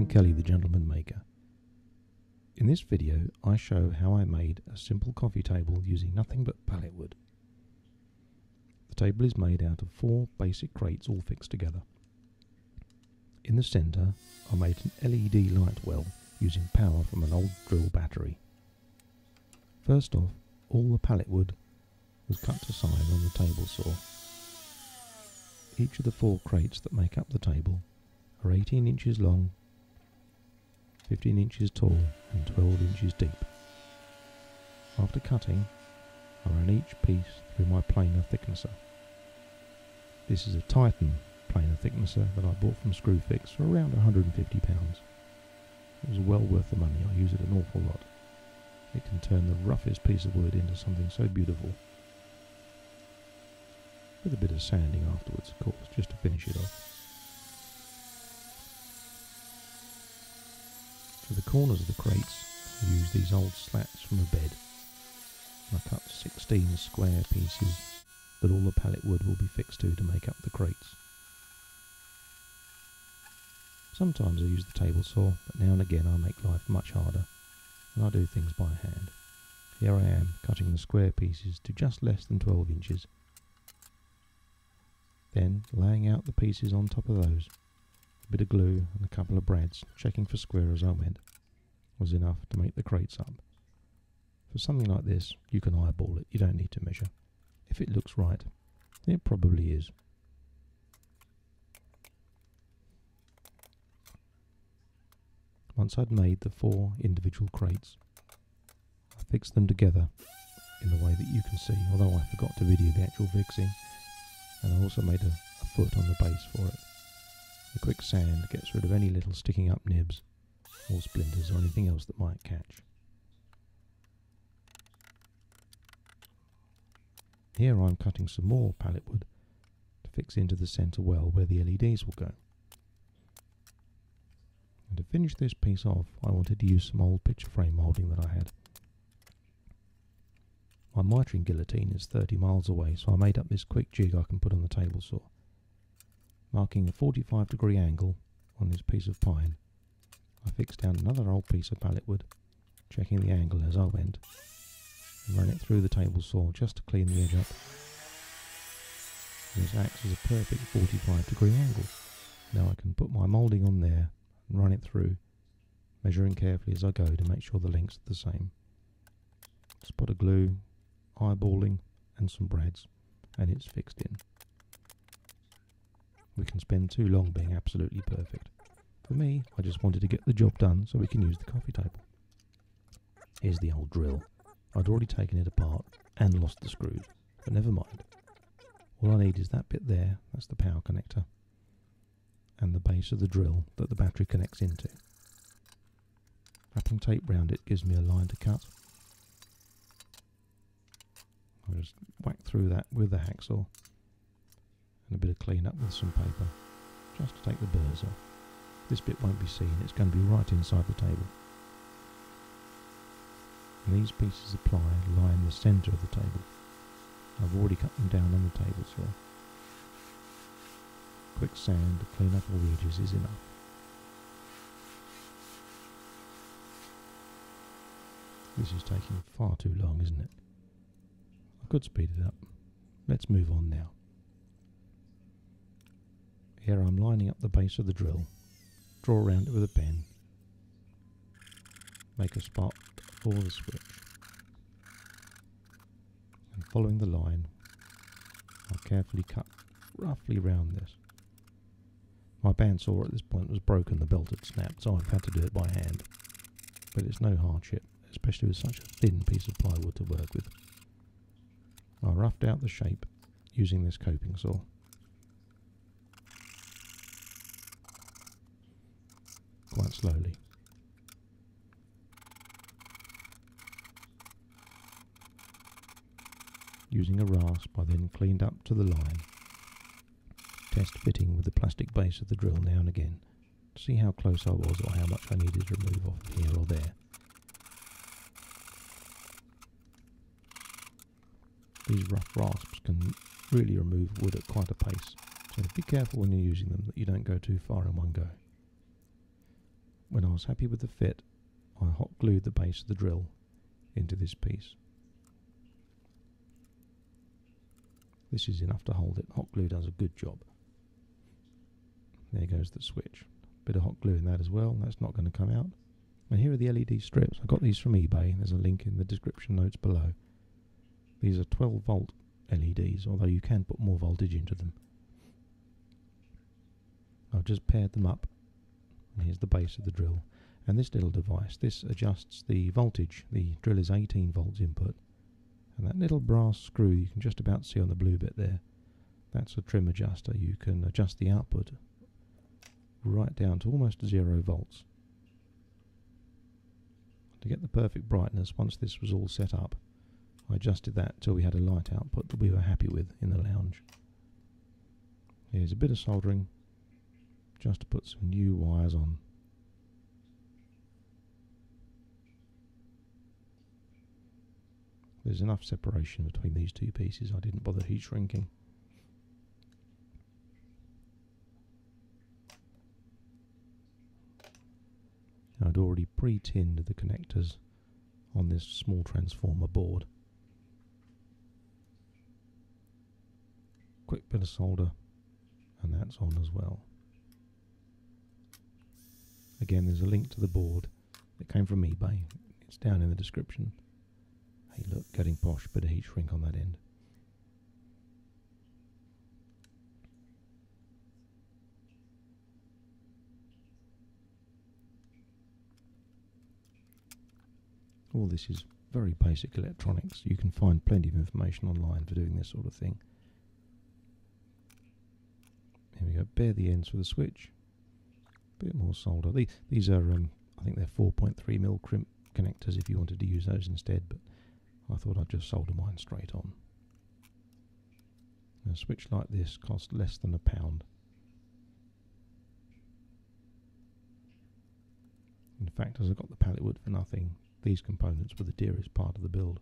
Kelly the Gentleman Maker. In this video I show how I made a simple coffee table using nothing but pallet wood. The table is made out of 4 basic crates all fixed together. In the centre I made an LED light well using power from an old drill battery. First off, all the pallet wood was cut to size on the table saw. Each of the 4 crates that make up the table are 18 inches long, 15 inches tall and 12 inches deep. After cutting, I ran each piece through my planer thicknesser. This is a Titan planer thicknesser that I bought from Screwfix for around £150. It was well worth the money. I use it an awful lot. It can turn the roughest piece of wood into something so beautiful. With a bit of sanding afterwards, of course, just to finish it off. For the corners of the crates, I used these old slats from a bed. I cut 16 square pieces that all the pallet wood will be fixed to make up the crates. Sometimes I use the table saw, but now and again I make life much harder, and I do things by hand. Here I am, cutting the square pieces to just less than 12 inches. Then, laying out the pieces on top of those, a bit of glue and a couple of brads, checking for square as I went, was enough to make the crates up. For something like this, you can eyeball it, you don't need to measure. If it looks right, it probably is. Once I'd made the 4 individual crates, I fixed them together in the way that you can see, although I forgot to video the actual fixing, and I also made a foot on the base for it. The quick sand gets rid of any little sticking up nibs or splinters or anything else that might catch. Here I'm cutting some more pallet wood to fix into the centre well where the LEDs will go. And to finish this piece off, I wanted to use some old picture frame moulding that I had. My mitring guillotine is 30 miles away, so I made up this quick jig I can put on the table saw. Marking a 45-degree angle on this piece of pine, I fixed down another old piece of pallet wood, checking the angle as I went, and ran it through the table saw just to clean the edge up. This acts as a perfect 45-degree angle. Now I can put my moulding on there and run it through, measuring carefully as I go to make sure the lengths are the same. Spot of glue, eyeballing and some brads, and it's fixed in. We can spend too long being absolutely perfect. For me, I just wanted to get the job done so we can use the coffee table. Here's the old drill. I'd already taken it apart and lost the screws, but never mind. All I need is that bit there, that's the power connector, and the base of the drill that the battery connects into. Wrapping tape round it gives me a line to cut. I'll just whack through that with the hacksaw and a bit of clean up with some paper, just to take the burrs off. This bit won't be seen, it's going to be right inside the table. And these pieces of ply lie in the centre of the table. I've already cut them down on the table saw. Quick sand to clean up all the edges is enough. This is taking far too long, isn't it? I could speed it up. Let's move on now. Here I'm lining up the base of the drill, draw around it with a pen, make a spot for the switch, and following the line I'll carefully cut roughly round this. My bandsaw at this point was broken, the belt had snapped, so I've had to do it by hand, but it's no hardship, especially with such a thin piece of plywood to work with. I roughed out the shape using this coping saw. Quite slowly. Using a rasp, I then cleaned up to the line, test fitting with the plastic base of the drill now and again to see how close I was or how much I needed to remove off here or there. These rough rasps can really remove wood at quite a pace, so be careful when you're using them that you don't go too far in one go. when I was happy with the fit, I hot glued the base of the drill into this piece. This is enough to hold it. Hot glue does a good job. There goes the switch. Bit of hot glue in that as well. That's not going to come out. And here are the LED strips. I got these from eBay. There's a link in the description notes below. These are 12 volt LEDs, although you can put more voltage into them. I've just paired them up. And here's the base of the drill. And this little device, this adjusts the voltage. The drill is 18 volts input. And that little brass screw you can just about see on the blue bit there, that's a trim adjuster. You can adjust the output right down to almost 0 volts. To get the perfect brightness, once this was all set up, I adjusted that till we had a light output that we were happy with in the lounge. Here's a bit of soldering just to put some new wires on. There's enough separation between these two pieces, I didn't bother heat shrinking. I'd already pre-tinned the connectors on this small transformer board. Quick bit of solder, and that's on as well. Again, there's a link to the board. It came from eBay. It's down in the description. Hey look, getting posh, bit of heat shrink on that end. All this is very basic electronics. You can find plenty of information online for doing this sort of thing. Here we go, bare the ends for the switch. Bit more solder. These are, I think they're 4.3mm crimp connectors if you wanted to use those instead, but I thought I'd just solder mine straight on. A switch like this costs less than £1. In fact, as I got the pallet wood for nothing, these components were the dearest part of the build.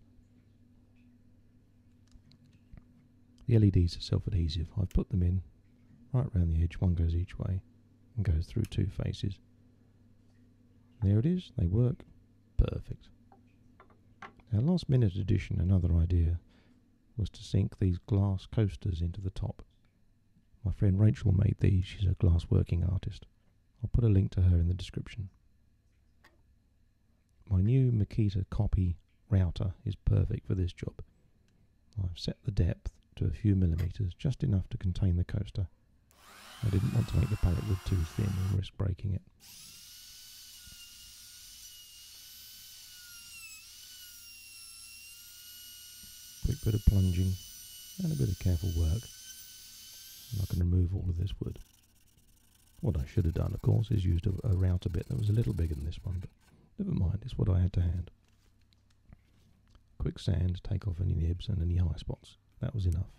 The LEDs are self-adhesive. I've put them in right around the edge, one goes each way and goes through two faces. There it is, they work perfect. Our last minute addition, another idea, was to sink these glass coasters into the top. My friend Rachel made these, she's a glass working artist. I'll put a link to her in the description. My new Makita copy router is perfect for this job. I've set the depth to a few millimetres, just enough to contain the coaster. I didn't want to make the pallet wood too thin and risk breaking it. Quick bit of plunging and a bit of careful work, and I can remove all of this wood. What I should have done, of course, is used a router bit that was a little bigger than this one, but never mind, it's what I had to hand. Quick sand, take off any nibs and any high spots. That was enough.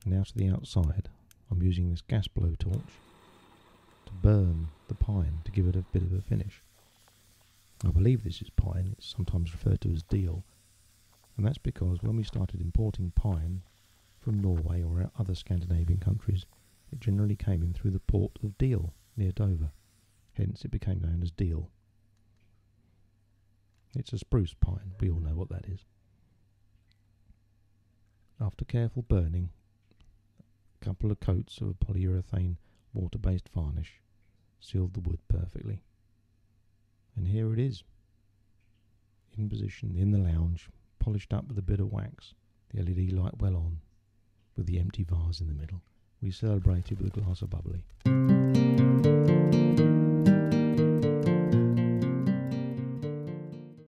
And now to the outside, I'm using this gas blowtorch to burn the pine to give it a bit of a finish. I believe this is pine, it's sometimes referred to as deal, and that's because when we started importing pine from Norway or other Scandinavian countries, it generally came in through the port of Deal near Dover. Hence it became known as deal. It's a spruce pine, we all know what that is. After careful burning, a couple of coats of a polyurethane water-based varnish sealed the wood perfectly. And here it is, in position in the lounge, polished up with a bit of wax, the LED light well on, with the empty vase in the middle. We celebrated with a glass of bubbly.